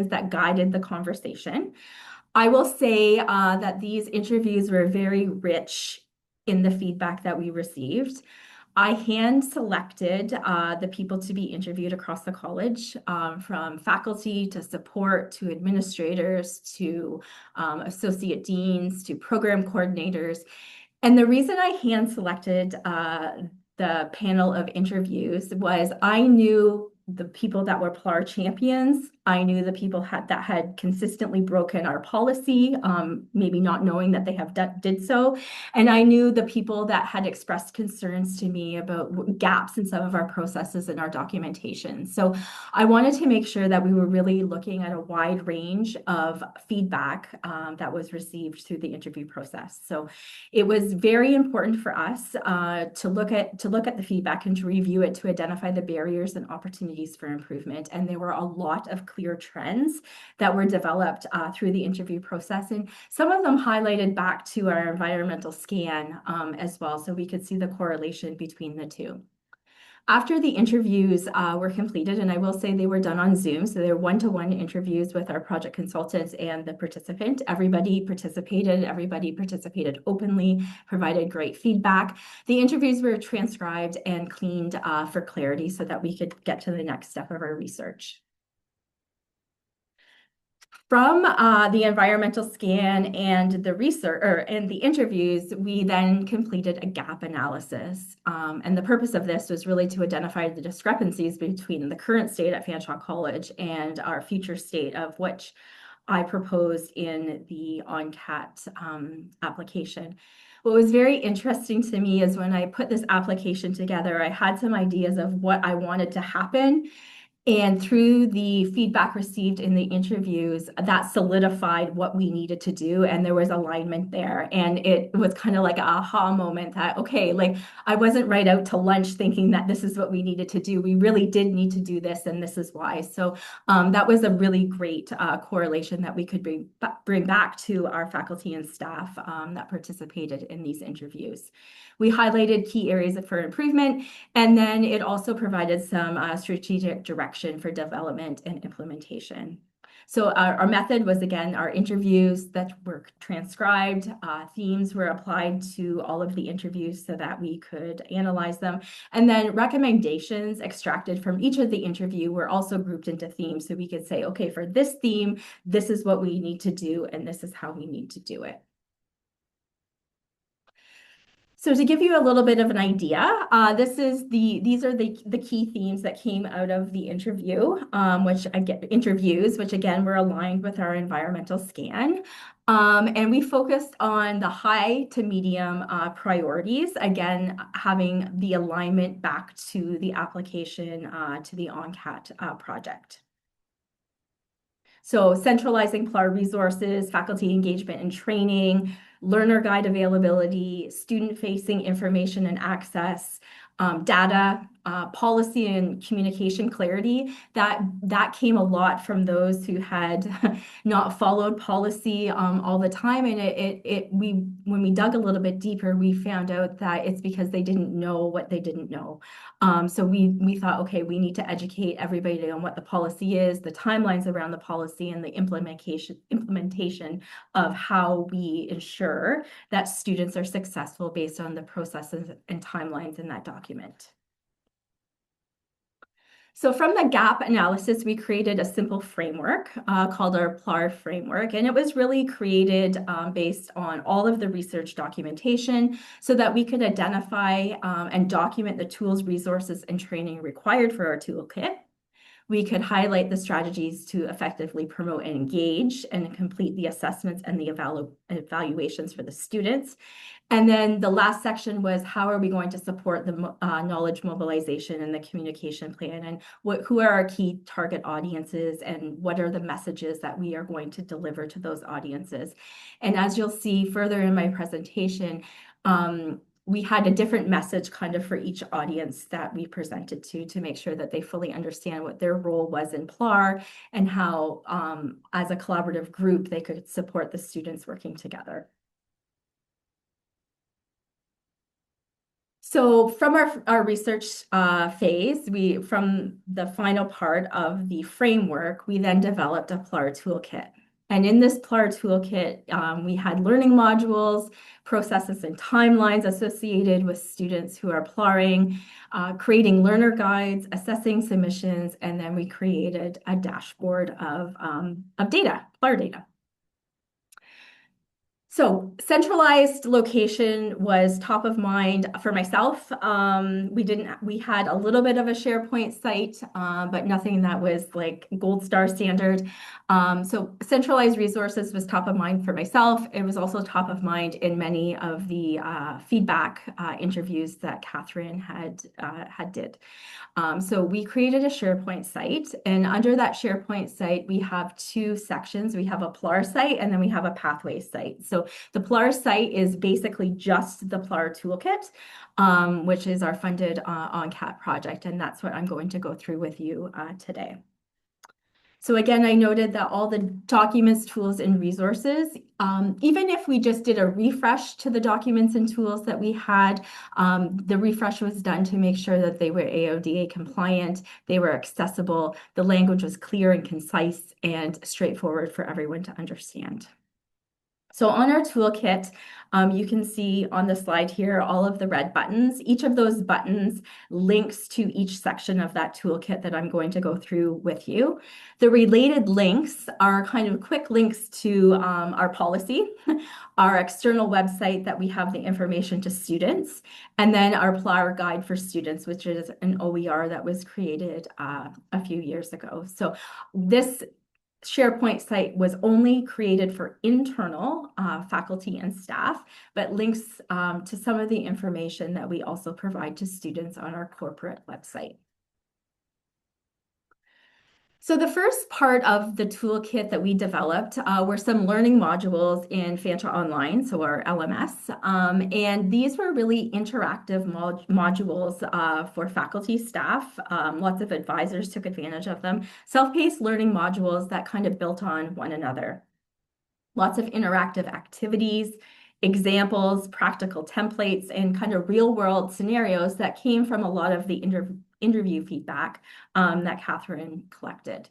that guided the conversation. I will say that these interviews were very rich in the feedback that we received. I hand selected the people to be interviewed across the college, from faculty to support to administrators to associate deans to program coordinators. And the reason I hand selected the panel of interviews was I knew the people that were PLAR champions. I knew the people that had consistently broken our policy, maybe not knowing that they did so. And I knew the people that had expressed concerns to me about gaps in some of our processes and our documentation. So I wanted to make sure that we were really looking at a wide range of feedback that was received through the interview process. So it was very important for us to look at the feedback and to review it to identify the barriers and opportunities for improvement. And there were a lot of clear trends that were developed through the interview process. And some of them highlighted back to our environmental scan as well, so we could see the correlation between the two. After the interviews were completed, and I will say they were done on Zoom, so they're one-to-one interviews with our project consultants and the participant. Everybody participated openly, provided great feedback. The interviews were transcribed and cleaned for clarity so that we could get to the next step of our research. From the environmental scan and the research and the interviews, we then completed a gap analysis. And the purpose of this was really to identify the discrepancies between the current state at Fanshawe College and our future state, of which I proposed in the ONCAT application. What was very interesting to me is when I put this application together, I had some ideas of what I wanted to happen. And through the feedback received in the interviews, that solidified what we needed to do. And there was alignment there. And it was kind of like an aha moment that, okay, like I wasn't right out to lunch thinking that this is what we needed to do. We really did need to do this, and this is why. So that was a really great correlation that we could bring back to our faculty and staff that participated in these interviews. We highlighted key areas for improvement, and then it also provided some strategic direction for development and implementation. So our method was, again, our interviews that were transcribed, themes were applied to all of the interviews so that we could analyze them. And then recommendations extracted from each of the interview were also grouped into themes. So we could say, okay, for this theme, this is what we need to do, and this is how we need to do it. So to give you a little bit of an idea, these are the key themes that came out of the interview, which again were aligned with our environmental scan. And we focused on the high to medium priorities, again, having the alignment back to the application to the ONCAT project. So centralizing PLAR resources, faculty engagement and training, learner guide availability, student-facing information and access, data, policy and communication clarity. That came a lot from those who had not followed policy all the time. And when we dug a little bit deeper, we found out that it's because they didn't know what they didn't know. So we thought, okay, we need to educate everybody on what the policy is, the timelines around the policy, and the implementation of how we ensure that students are successful based on the processes and timelines in that document. So from the gap analysis, we created a simple framework called our PLAR framework, and it was really created based on all of the research documentation so that we could identify and document the tools, resources, and training required for our toolkit. We could highlight the strategies to effectively promote and engage and complete the assessments and the evaluations for the students. And then the last section was how are we going to support the knowledge mobilization and the communication plan, and who are our key target audiences, and what are the messages that we are going to deliver to those audiences. And as you'll see further in my presentation, we had a different message kind of for each audience that we presented to make sure that they fully understand what their role was in PLAR and how, as a collaborative group, they could support the students working together. So from our research phase, from the final part of the framework, we then developed a PLAR toolkit. And in this PLAR toolkit, we had learning modules, processes and timelines associated with students who are PLARing, creating learner guides, assessing submissions, and then we created a dashboard of data, PLAR data. So centralized location was top of mind for myself. We had a little bit of a SharePoint site, but nothing that was like gold star standard. So centralized resources was top of mind for myself. It was also top of mind in many of the feedback interviews that Catherine had did. So we created a SharePoint site, and under that SharePoint site, we have two sections. We have a PLAR site, and then we have a pathways site. So the PLAR site is basically just the PLAR toolkit, which is our funded ONCAT project, and that's what I'm going to go through with you today. So again, I noted that all the documents, tools, and resources, even if we just did a refresh to the documents and tools that we had, the refresh was done to make sure that they were AODA compliant, they were accessible, the language was clear and concise and straightforward for everyone to understand. So on our toolkit, you can see on the slide here all of the red buttons. Each of those buttons links to each section of that toolkit that I'm going to go through with you. The related links are kind of quick links to our policy, our external website that we have the information to students, and then our PLAR guide for students, which is an OER that was created a few years ago. So this SharePoint site was only created for internal faculty and staff, but links to some of the information that we also provide to students on our corporate website. So the first part of the toolkit that we developed were some learning modules in Fanshawe Online, so our LMS. And these were really interactive modules for faculty, staff. Lots of advisors took advantage of them. Self-paced learning modules that kind of built on one another. Lots of interactive activities, examples, practical templates, and kind of real-world scenarios that came from a lot of the interview feedback that Catherine collected.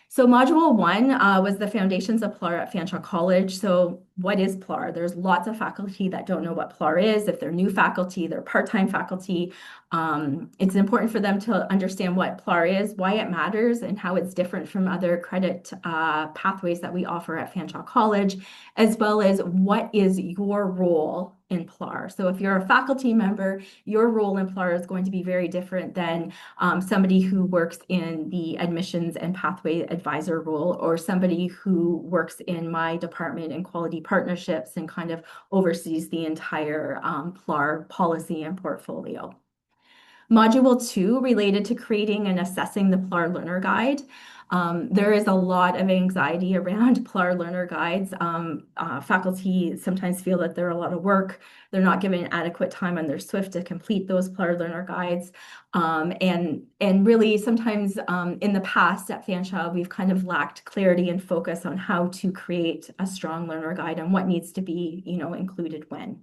So module 1 was the foundations of PLAR at Fanshawe College. So what is PLAR? There's lots of faculty that don't know what PLAR is. If they're new faculty, they're part-time faculty. It's important for them to understand what PLAR is, why it matters, and how it's different from other credit pathways that we offer at Fanshawe College, as well as what is your role in PLAR. So if you're a faculty member, your role in PLAR is going to be very different than somebody who works in the admissions and pathway advisor role, or somebody who works in my department in quality partnerships and kind of oversees the entire PLAR policy and portfolio. Module 2 related to creating and assessing the PLAR Learner Guide. There is a lot of anxiety around PLAR Learner Guides. Faculty sometimes feel that they're a lot of work. They're not given adequate time on their SWIFT to complete those PLAR Learner Guides. And really sometimes in the past at Fanshawe, we've kind of lacked clarity and focus on how to create a strong learner guide and what needs to be, included when.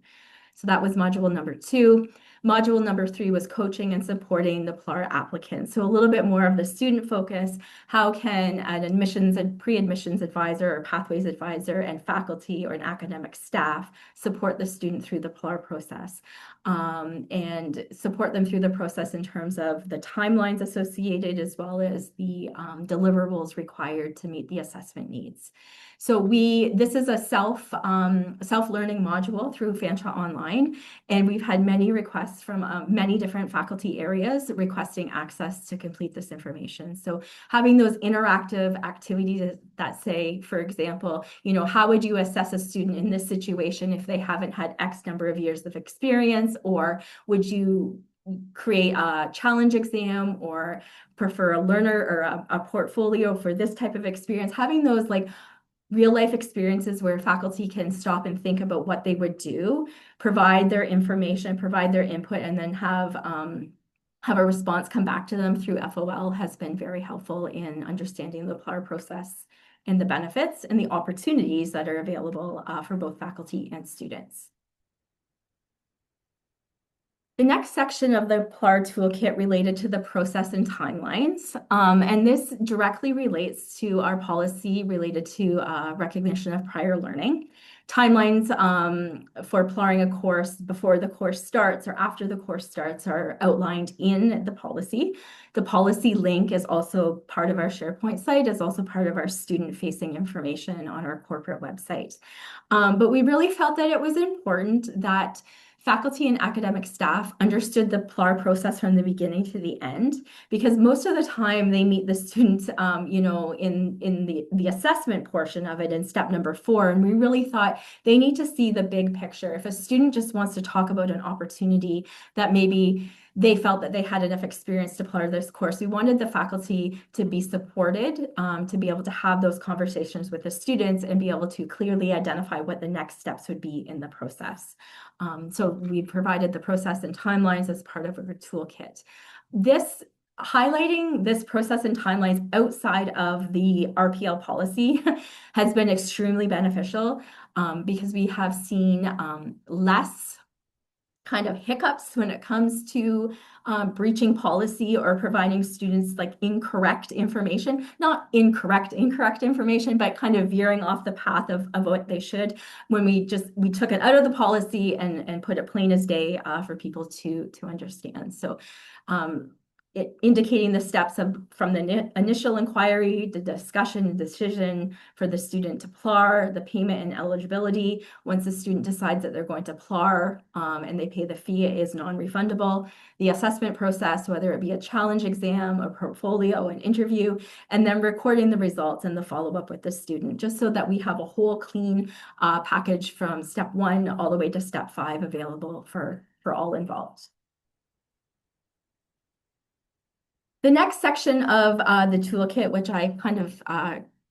So that was module number 2. Module number 3 was coaching and supporting the PLAR applicants. So a little bit more of the student focus. How can an admissions and pre-admissions advisor or pathways advisor and faculty or an academic staff support the student through the PLAR process? And support them through the process in terms of the timelines associated as well as the deliverables required to meet the assessment needs. So this is a self-learning module through Fanshawe Online, and we've had many requests from many different faculty areas requesting access to complete this information. So having those interactive activities that say, for example, how would you assess a student in this situation if they haven't had X number of years of experience, or would you create a challenge exam or prefer a learner or a portfolio for this type of experience? Having those real life experiences where faculty can stop and think about what they would do, provide their information, provide their input, and then have a response come back to them through FOL has been very helpful in understanding the PLAR process and the benefits and the opportunities that are available for both faculty and students. The next section of the PLAR toolkit related to the process and timelines, and this directly relates to our policy related to recognition of prior learning. Timelines for PLARing a course before the course starts or after the course starts are outlined in the policy. The policy link is also part of our SharePoint site, is also part of our student-facing information on our corporate website. But we really felt that it was important that faculty and academic staff understood the PLAR process from the beginning to the end, because most of the time they meet the students, in the assessment portion of it in step number 4. And we really thought they need to see the big picture. If a student just wants to talk about an opportunity that maybe they felt that they had enough experience to PLAR this course, we wanted the faculty to be supported, to be able to have those conversations with the students and be able to clearly identify what the next steps would be in the process. So we provided the process and timelines as part of our toolkit. Highlighting this process and timelines outside of the RPL policy has been extremely beneficial, because we have seen less kind of hiccups when it comes to breaching policy or providing students like incorrect information, not incorrect information, but kind of veering off the path of what they should, when we took it out of the policy and put it plain as day for people to understand. So indicating the steps from the initial inquiry, the discussion and decision for the student to PLAR, the payment and eligibility. Once the student decides that they're going to PLAR and they pay the fee, it is non-refundable. The assessment process, whether it be a challenge exam, a portfolio, an interview, and then recording the results and the follow-up with the student, just so that we have a whole clean package from step 1 all the way to step 5 available for all involved. The next section of the toolkit, which I kind of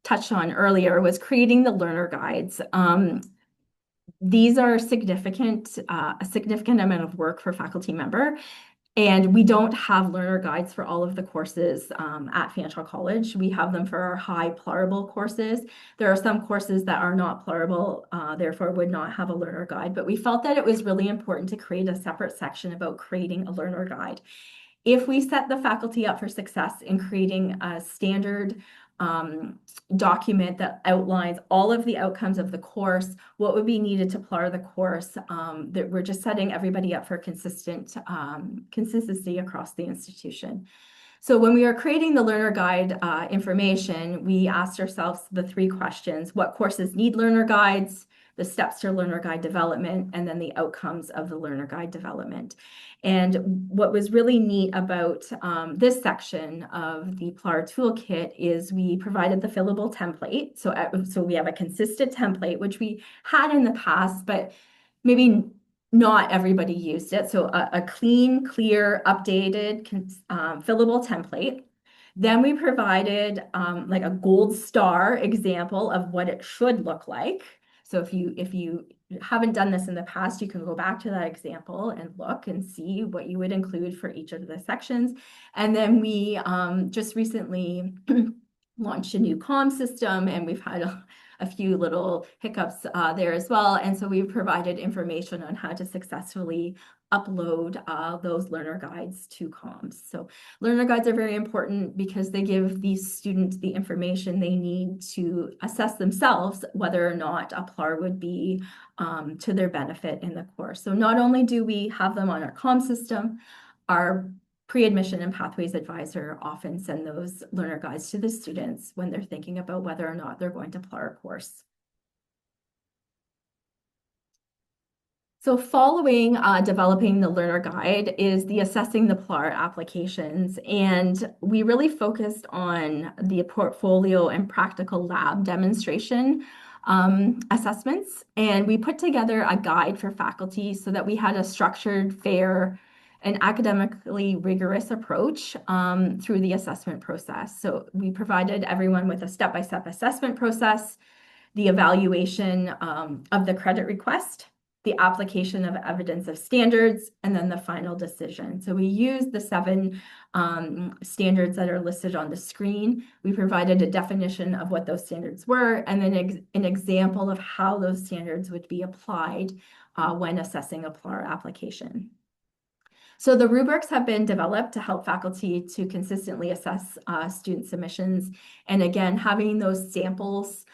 touched on earlier, was creating the learner guides. These are a significant amount of work for faculty member, and we don't have learner guides for all of the courses at Fanshawe College. We have them for our high PLARable courses. There are some courses that are not PLARable, therefore would not have a learner guide, but we felt that it was really important to create a separate section about creating a learner guide. If we set the faculty up for success in creating a standard document that outlines all of the outcomes of the course, what would be needed to PLAR the course, that we're just setting everybody up for consistency across the institution. So when we were creating the learner guide information, we asked ourselves the 3 questions: what courses need learner guides, the steps to learner guide development, and then the outcomes of the learner guide development. And what was really neat about this section of the PLAR toolkit is we provided the fillable template. So we have a consistent template, which we had in the past, but maybe not everybody used it. So a clean, clear, updated, fillable template. Then we provided like a gold star example of what it should look like. So if you haven't done this in the past, you can go back to that example and look and see what you would include for each of the sections. And then we just recently launched a new comm system, and we've had a few little hiccups there as well. And so we've provided information on how to successfully upload those learner guides to comms. So learner guides are very important because they give these students the information they need to assess themselves whether or not a PLAR would be to their benefit in the course. So not only do we have them on our comm system, our pre-admission and pathways advisor often send those learner guides to the students when they're thinking about whether or not they're going to PLAR a course. So following developing the learner guide is the assessing the PLAR applications. And we really focused on the portfolio and practical lab demonstration assessments. And we put together a guide for faculty so that we had a structured, fair, and academically rigorous approach through the assessment process. So we provided everyone with a step-by-step assessment process, the evaluation of the credit request, the application of evidence of standards, and then the final decision. So we used the 7 standards that are listed on the screen. We provided a definition of what those standards were, and then an example of how those standards would be applied when assessing a PLAR application. So the rubrics have been developed to help faculty to consistently assess student submissions. And again, having those samples,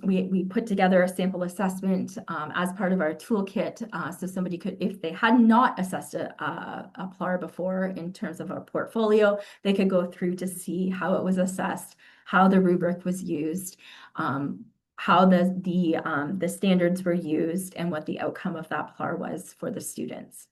we put together a sample assessment as part of our toolkit. So somebody could, if they had not assessed a PLAR before in terms of a portfolio, they could go through to see how it was assessed, how the rubric was used, how the standards were used, and what the outcome of that PLAR was for the students.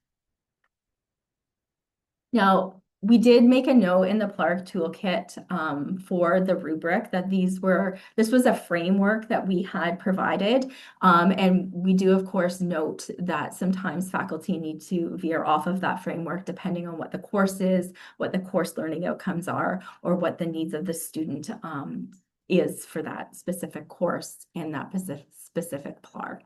Now, we did make a note in the PLAR toolkit for the rubric that this was a framework that we had provided. And we do, of course, note that sometimes faculty need to veer off of that framework depending on what the course is, what the course learning outcomes are, or what the needs of the student is for that specific course and that specific PLAR.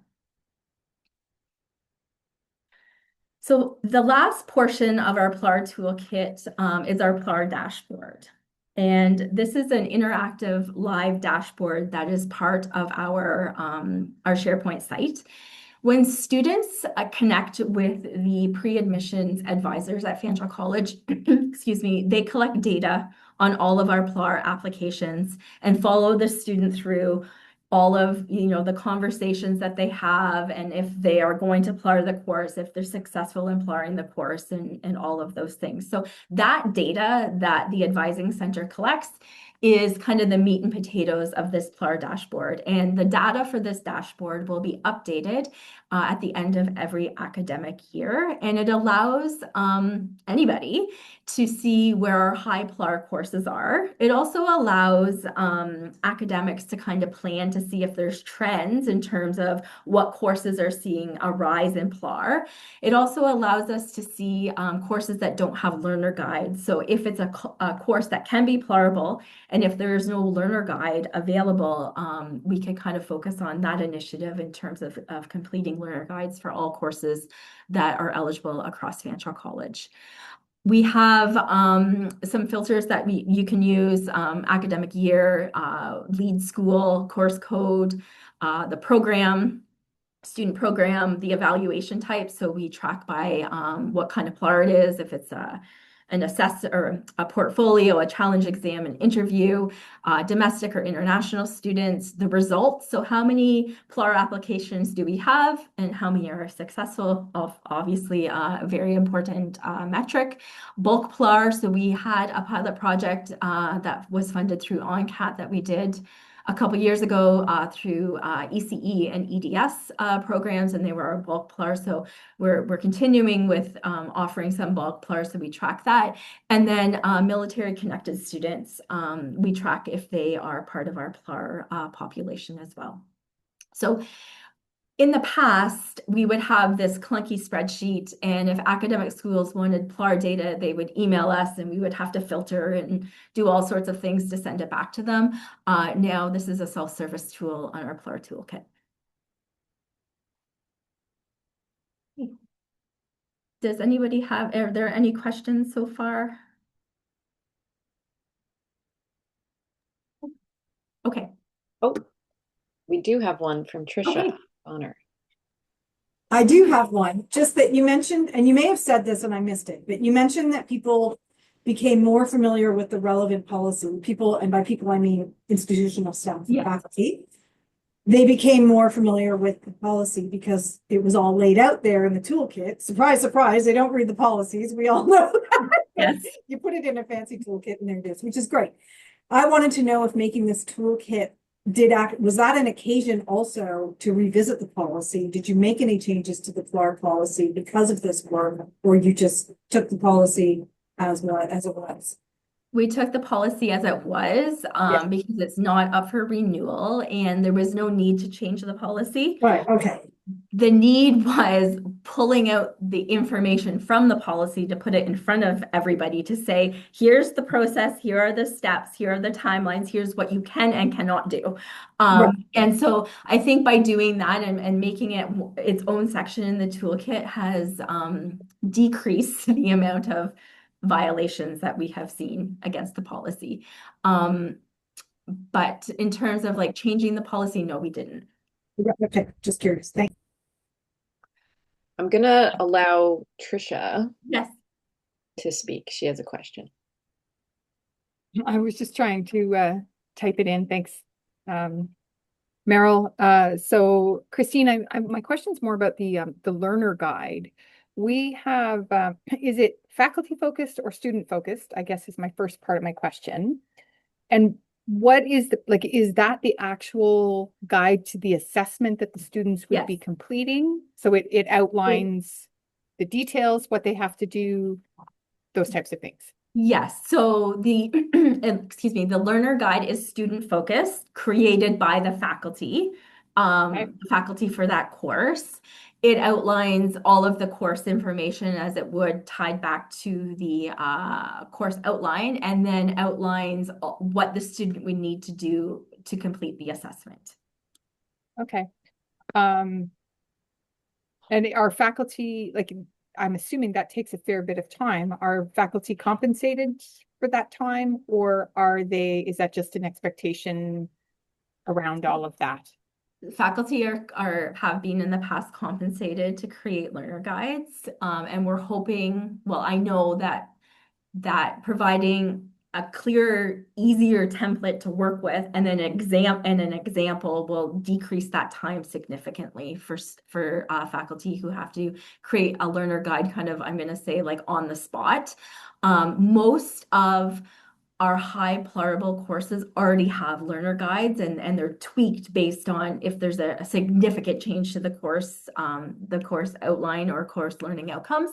So the last portion of our PLAR toolkit is our PLAR dashboard. And this is an interactive live dashboard that is part of our SharePoint site. When students connect with the pre-admissions advisors at Fanshawe College, excuse me, they collect data on all of our PLAR applications and follow the student through all of the conversations that they have, and if they are going to PLAR the course, if they're successful in PLARing the course, and all of those things. So that data that the advising center collects is kind of the meat and potatoes of this PLAR dashboard. And the data for this dashboard will be updated at the end of every academic year. And it allows anybody to see where our high PLAR courses are. It also allows academics to kind of plan to see if there's trends in terms of what courses are seeing a rise in PLAR. It also allows us to see courses that don't have learner guides. So if it's a course that can be PLARable, and if there's no learner guide available, we can kind of focus on that initiative in terms of completing learner guides for all courses that are eligible across Fanshawe College. We have some filters that you can use: academic year, lead school, course code, the program, student program, the evaluation type. So we track by what kind of PLAR it is, if it's an assess or a portfolio, a challenge exam, an interview, domestic or international students, the results. So how many PLAR applications do we have and how many are successful? Obviously, a very important metric. Bulk PLAR. So we had a pilot project that was funded through ONCAT that we did a couple years ago through ECE and EDS programs, and they were our bulk PLAR. So we're continuing with offering some bulk PLAR, so we track that. And then military connected students, we track if they are part of our PLAR population as well. So in the past, we would have this clunky spreadsheet, and if academic schools wanted PLAR data, they would email us and we would have to filter and do all sorts of things to send it back to them. Now this is a self-service tool on our PLAR toolkit. Does anybody are there any questions so far? Okay. Oh, we do have one from Trisha Bonner. I do have one, just that you mentioned, and you may have said this and I missed it, but you mentioned that people became more familiar with the relevant policy. People, and by people I mean institutional staff and faculty. They became more familiar with the policy because it was all laid out there in the toolkit. Surprise, surprise, they don't read the policies. We all know that. Yes. You put it in a fancy toolkit and there it is, which is great. I wanted to know if making this toolkit was that an occasion also to revisit the policy? Did you make any changes to the PLAR policy because of this work, or you just took the policy as it was? We took the policy as it was because it's not up for renewal and there was no need to change the policy. Right, okay. The need was pulling out the information from the policy to put it in front of everybody to say, here's the process, here are the steps, here are the timelines, here's what you can and cannot do. And so I think by doing that and making it its own section in the toolkit has decreased the amount of violations that we have seen against the policy. But in terms of like changing the policy, no, we didn't. Okay, just curious. Thank you. I'm gonna allow Trisha Yes. to speak. She has a question. I was just trying to type it in. Thanks, Meryl. So Christine, my question's more about the learner guide. We have is it faculty focused or student focused? I guess is my first part of my question. And what is is that the actual guide to the assessment that the students would be Yes. completing? So it outlines the details, what they have to do, those types of things. Yes, so the excuse me, the learner guide is student focused, created by the Okay. faculty for that course. It outlines all of the course information as it would tied back to the course outline, and then outlines what the student would need to do to complete the assessment. Okay. And are faculty, I'm assuming that takes a fair bit of time. Are faculty compensated for that time, or is that just an expectation around all of that? Faculty have been in the past compensated to create learner guides, and we're hoping, well, I know that providing a clearer, easier template to work with and an example will decrease that time significantly for faculty who have to create a learner guide kind of, I'm going to say, like on the spot. Most of our high PLARable courses already have learner guides, and they're tweaked based on if there's a significant change to the course outline or course learning outcomes.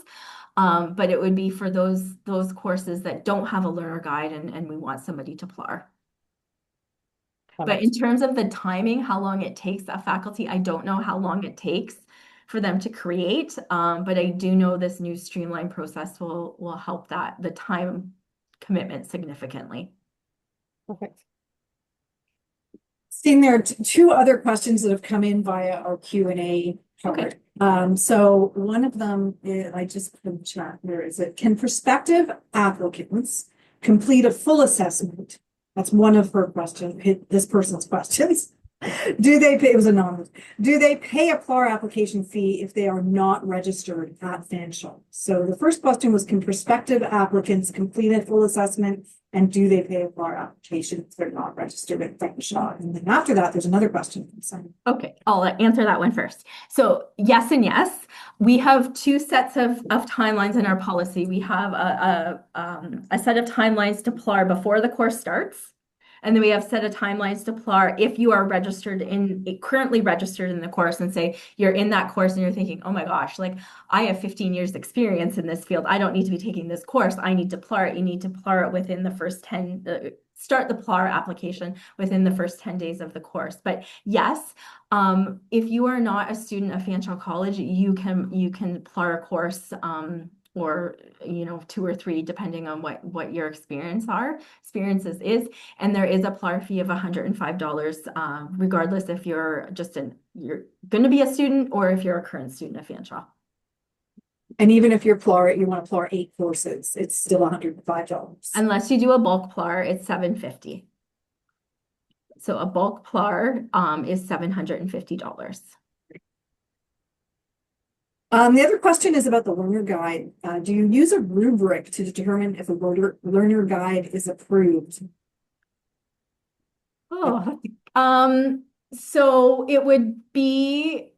But it would be for those courses that don't have a learner guide and we want somebody to PLAR. But in terms of the timing, how long it takes a faculty, I don't know how long it takes for them to create. But I do know this new streamlined process will help the time commitment significantly. Perfect. Seeing there are two other questions that have come in via our Q&A part. Okay. So one of them is, I just put in the chat, where is it? Can prospective applicants complete a full assessment? That's one of her questions, this person's questions. Do they pay, it was anonymous. Do they pay a PLAR application fee if they are not registered at Fanshawe? So the first question was, can prospective applicants complete a full assessment, and do they pay a PLAR application if they're not registered at Fanshawe? And then after that, there's another question from Simon. Okay, I'll answer that one first. So yes and yes. We have two sets of timelines in our policy. We have a set of timelines to PLAR before the course starts. And then we have set of timelines to PLAR if you are currently registered in the course, and say you're in that course and you're thinking, oh my gosh, like I have 15 years experience in this field. I don't need to be taking this course. I need to PLAR it. You need to PLAR it within the first 10, start the PLAR application within the first 10 days of the course. But yes, if you are not a student of Fanshawe College, you can PLAR a course, or 2 or 3, depending on what your experiences is. And there is a PLAR fee of $105, regardless if you're going to be a student or if you're a current student of Fanshawe. And even if you want to PLAR 8 courses, it's still $105. Unless you do a bulk PLAR, it's $750. So a bulk PLAR is $750. The other question is about the learner guide. Do you use a rubric to determine if a learner guide is approved? So it would be,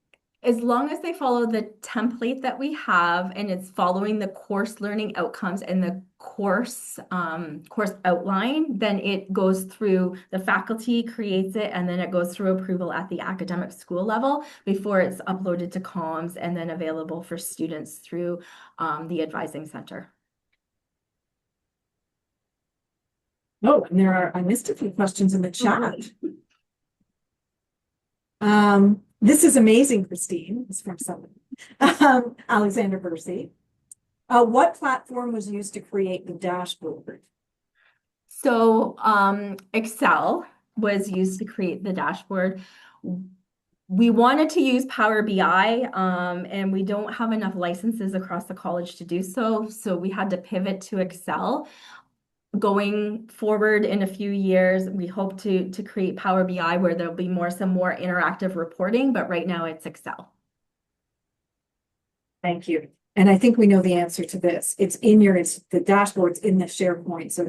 as long as they follow the template that we have and it's following the course learning outcomes and the course outline, then it goes through, the faculty creates it, and then it goes through approval at the academic school level before it's uploaded to comms and then available for students through the advising center. Oh, and I missed a few questions in the chat. This is amazing, Christine. It's from someone. Alexander Bursey. What platform was used to create the dashboard? So Excel was used to create the dashboard. We wanted to use Power BI, and we don't have enough licenses across the college to do so. So we had to pivot to Excel. Going forward in a few years, we hope to create Power BI where there'll be some more interactive reporting, but right now it's Excel. Thank you. And I think we know the answer to this. It's in the dashboard's in the SharePoint, so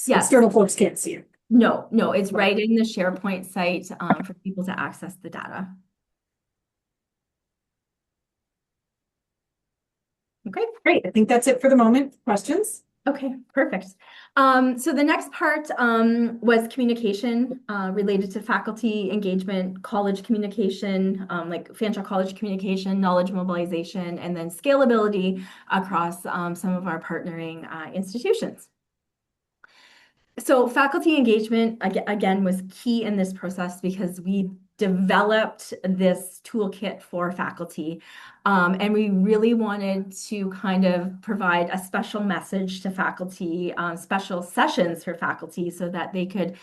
Yes. external folks can't see it. No, it's right in the SharePoint site for people to access the data. Okay. Great. I think that's it for the moment. Questions? Okay, perfect. So the next part was communication related to faculty engagement, college communication, like Fanshawe College communication, knowledge mobilization, and then scalability across some of our partnering institutions. So faculty engagement, again, was key in this process because we developed this toolkit for faculty. And we really wanted to kind of provide a special message to faculty, special sessions for faculty so that they could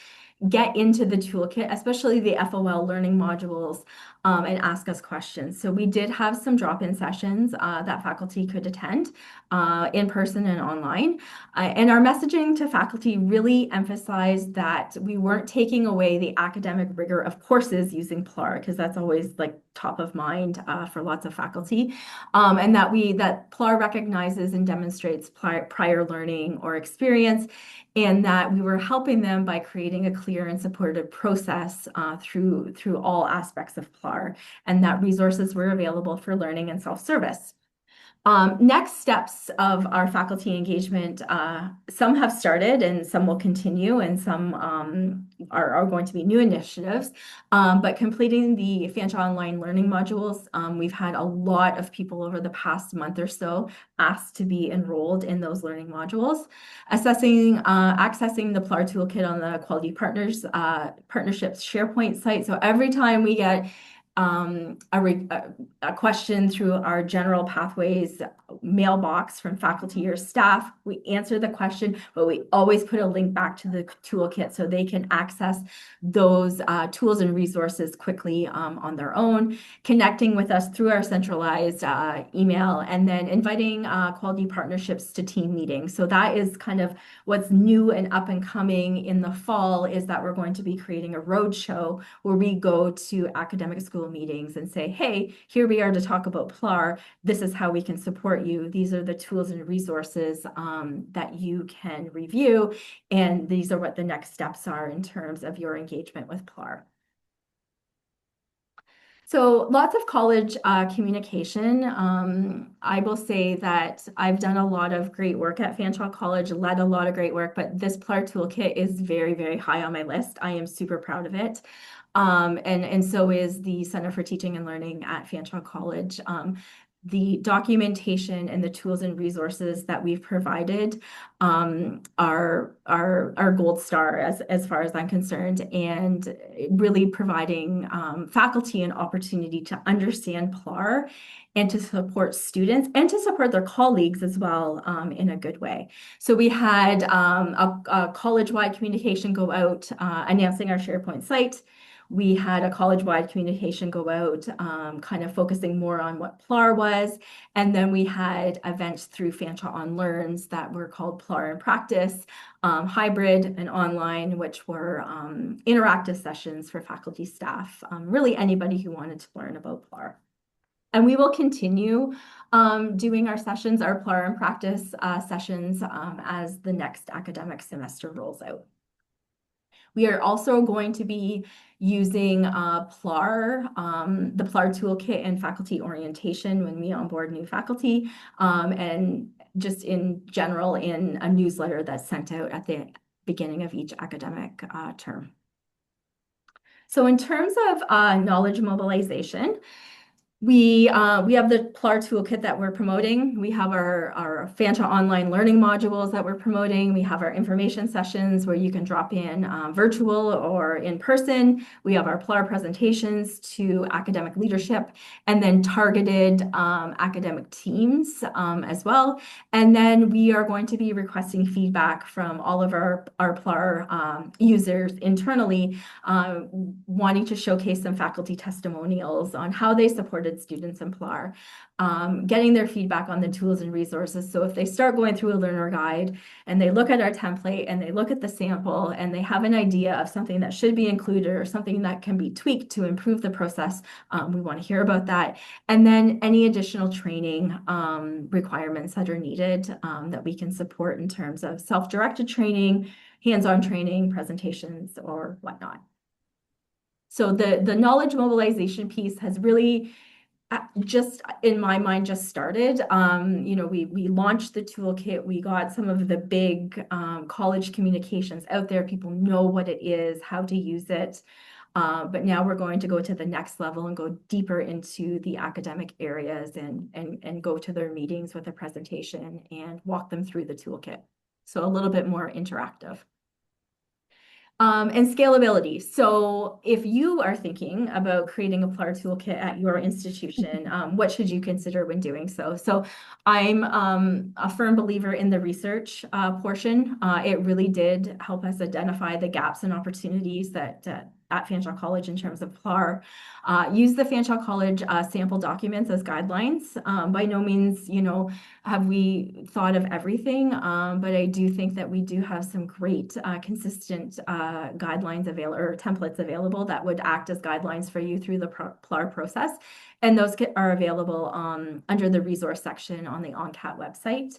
get into the toolkit, especially the FOL learning modules, and ask us questions. So we did have some drop-in sessions that faculty could attend in person and online. And our messaging to faculty really emphasized that we weren't taking away the academic rigor of courses using PLAR, because that's always like top of mind for lots of faculty, and that PLAR recognizes and demonstrates prior learning or experience, and that we were helping them by creating a clear and supportive process through all aspects of PLAR, and that resources were available for learning and self-service. Next steps of our faculty engagement, some have started and some will continue, and some are going to be new initiatives. But completing the Fanshawe online learning modules, we've had a lot of people over the past month or so asked to be enrolled in those learning modules. Accessing the PLAR toolkit on the Quality Partnerships SharePoint site. So every time we get a question through our general pathways mailbox from faculty or staff, we answer the question, but we always put a link back to the toolkit so they can access those tools and resources quickly on their own, connecting with us through our centralized email, and then inviting quality partnerships to team meetings. So that is kind of what's new and up and coming in the fall, is that we're going to be creating a roadshow where we go to academic school meetings and say, hey, here we are to talk about PLAR. This is how we can support you. These are the tools and resources that you can review. And these are what the next steps are in terms of your engagement with PLAR. So lots of college communication. I will say that I've done a lot of great work at Fanshawe College, led a lot of great work, but this PLAR toolkit is very, very high on my list. I am super proud of it. And so is the Center for Teaching and Learning at Fanshawe College. The documentation and the tools and resources that we've provided are gold star as far as I'm concerned, and really providing faculty an opportunity to understand PLAR and to support students and to support their colleagues as well in a good way. So we had a college-wide communication go out announcing our SharePoint site. We had a college-wide communication go out, kind of focusing more on what PLAR was. And then we had events through Fanshawe On Learns that were called PLAR in Practice, hybrid and online, which were interactive sessions for faculty, staff, really anybody who wanted to learn about PLAR. And we will continue doing our sessions, our PLAR in Practice sessions, as the next academic semester rolls out. We are also going to be using PLAR, the PLAR toolkit and faculty orientation when we onboard new faculty, and just in general in a newsletter that's sent out at the beginning of each academic term. So in terms of knowledge mobilization, we have the PLAR toolkit that we're promoting. We have our Fanshawe online learning modules that we're promoting. We have our information sessions where you can drop in virtual or in person. We have our PLAR presentations to academic leadership, and then targeted academic teams as well. And then we are going to be requesting feedback from all of our PLAR users internally, wanting to showcase some faculty testimonials on how they supported supported students in PLAR, getting their feedback on the tools and resources. So if they start going through a learner guide and they look at our template and they look at the sample and they have an idea of something that should be included or something that can be tweaked to improve the process, we want to hear about that. And then any additional training requirements that are needed that we can support in terms of self-directed training, hands-on training, presentations, or whatnot. So the knowledge mobilization piece has really just in my mind just started. We launched the toolkit. We got some of the big college communications out there. People know what it is, how to use it. But now we're going to go to the next level and go deeper into the academic areas and go to their meetings with a presentation and walk them through the toolkit. So a little bit more interactive. And scalability. So if you are thinking about creating a PLAR toolkit at your institution, what should you consider when doing so? So I'm a firm believer in the research portion. It really did help us identify the gaps and opportunities that at Fanshawe College in terms of PLAR. Use the Fanshawe College sample documents as guidelines. By no means, have we thought of everything, but I do think that we do have some great consistent guidelines available or templates available that would act as guidelines for you through the PLAR process. And those are available under the resource section on the ONCAT website.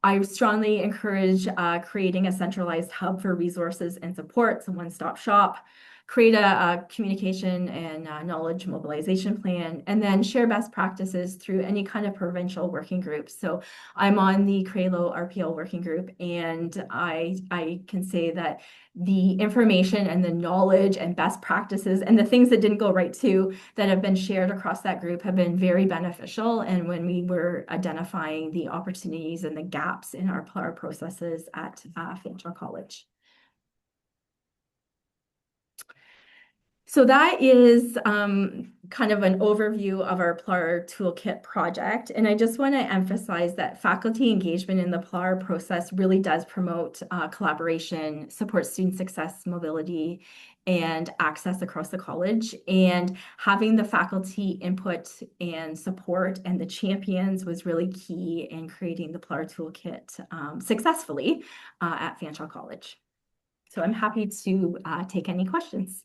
I strongly encourage creating a centralized hub for resources and supports, a one-stop shop. Create a communication and knowledge mobilization plan, and then share best practices through any kind of provincial working groups. So I'm on the CRALO RPL working group, and I can say that the information and the knowledge and best practices and the things that didn't go right too that have been shared across that group have been very beneficial. And when we were identifying the opportunities and the gaps in our PLAR processes at Fanshawe College. So that is kind of an overview of our PLAR toolkit project. And I just want to emphasize that faculty engagement in the PLAR process really does promote collaboration, support student success, mobility, and access across the college. And having the faculty input and support and the champions was really key in creating the PLAR toolkit successfully at Fanshawe College. So I'm happy to take any questions.